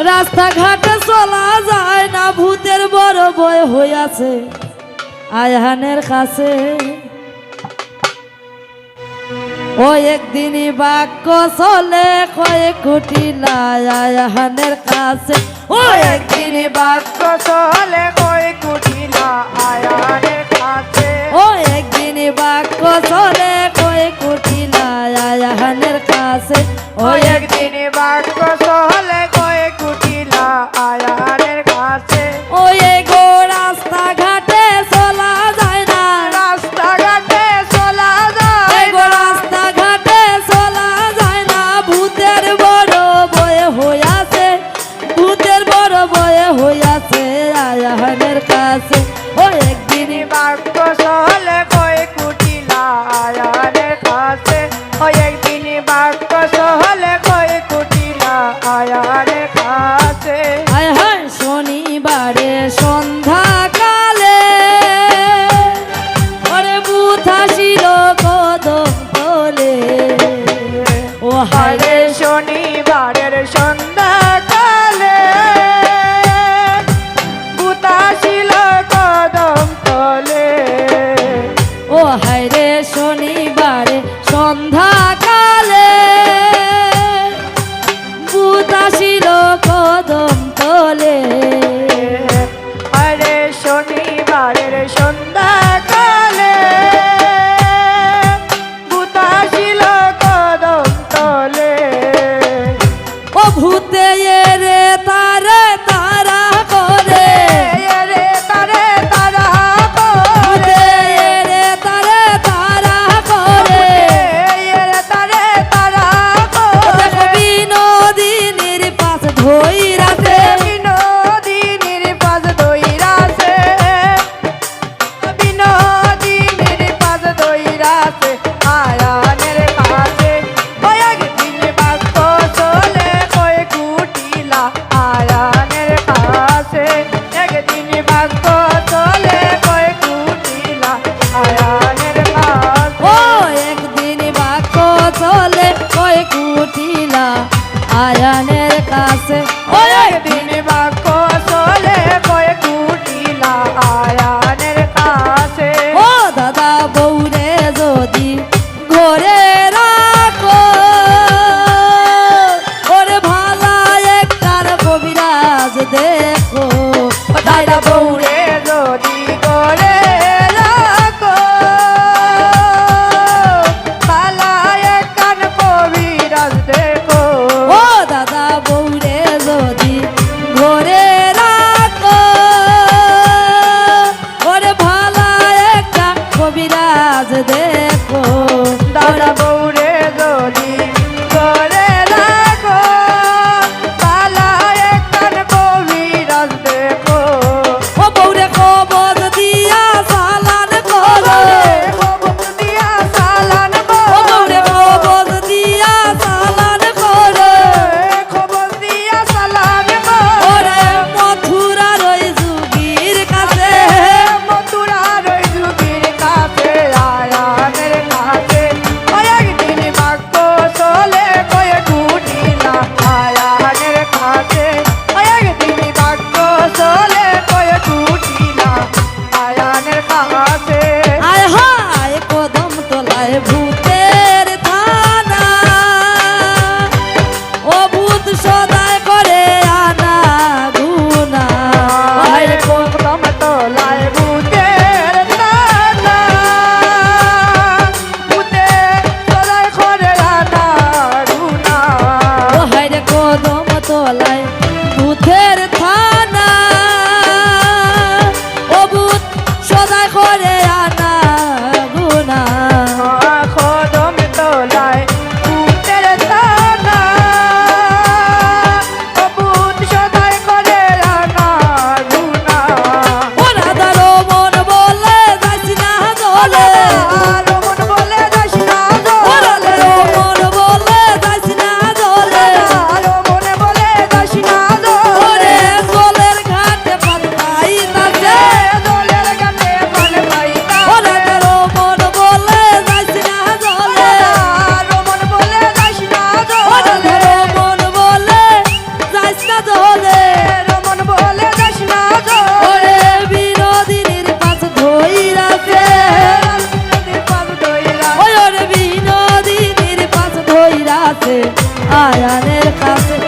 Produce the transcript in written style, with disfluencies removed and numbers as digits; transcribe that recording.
রাস্তাঘাটে চলা যায় না, ভূতের বড় ভয় হইয়াছে আয়হানের কাছে। ও একদিনই বাক্য চলে কয়েক কুটিলা আয়হানের কাছে। ও একদিনই বাক্য চলে কয়েক কুটিলা আয়হানের কাছে। ও একদিনই বাক্য চলে কয়েক কুটিলা আয়হানের কাছে। ও একদিন বাক্য চলে কয়েক কুটিলা আয়হানের কাছে। ওই গো রাস্তাঘাটে চলা যায় না, রাস্তাঘাটে চলা যায় গো রাস্তাঘাটে চলা যায় না, ভূতের বড় ভয় হইয়াছে, ভূতের বড় ভয় হইয়াছে আয়হানের কাছে। ও একদিন বাক্য চলে কয়েক কুটিলা আয়হানের কাছে। ও একদিন বাক্য চলে কয়েক কুটিলা আয়হানের কাছে। হায় হায় শনিবারে সন্ধ্যাকালে ওরে ভূত আসিল কদম তলে। ও হায় আরে শনিবারের সন্ধ্যাকালে ভূত আসিল কদম তলে। ও হায় রে শনিবারে সন্ধ্যাকালে ভূত আসিল কদম তলে। আরে শনিবারের সন্ধ্যাকালে ভূত আসিল কদম তলে। ও ভূতে রে তারে তারা করে, রে তারে তারা ভূতে করে। রে তারে তারা করে। রে তারে তারা দেখো করে। বিনোদিনীর পাশ ধইরাতে, বিনোদিনীর পাশ ধইরাছে। বিনোদিনীর পাশ ধইরাছে আয়হানের কাছে। ওই একদিন বাক্য চলে কয়েক কুটিলা আয়হানের কাছে। একদিন বাক্য চলে কয়েক কুটিলা আয়হানের কাছে। ও একদিন বাক্য চলে কয়েক কুটিলা আয়হানের কাছে। ও একদিন বাক্য চলে কয়েক কুটিলা আয়হানের কাছে। ও দাদা বউরে যদি ঘরে রাখো, ওরে ভালা একটার কবিরাজ দেখো। দাদা বউরে যদি করে রাখো, পালায় কান কবিরাজ দেখো। ও দাদা বউরে যদি ঘরে রাখো, ওরে ভালা একটা কবিরাজ দেখো। দাদা বউরে যদি করে রাখো, পালায় কান কবিরাজ দেখো। ও বউরে কবজ দিয়া সালান করো, খবর দিয়া সালান ও বউরে কবজ দিয়া সালান করো। খবর দিয়া সালান ওরে মথুরার ওই যুগীর কাছে, মথুরার ওই যুগের কাছে আয়হানের কাছে। ওই একদিন বাক্য চলে কয়েক কুটিলা আয়হানের কাছে। ওই একদিন বাক্য চলে কয়েক কুটিলা আয়হানের কাছে। আয় হায় কদম তলায় ভূতের থানা, ও ভূত সদায় করে আনা গুনা। আয় কদম তলায় ভূতের থানা, ভূতে তলায় করে রানা গুনা। ও হায় রে কদম তলায় ভূতের থানা, ও ভূত সদায় করে আনা গুনা। কদম তলায় ভূতের থানা, কাছে আয়ানের কাছে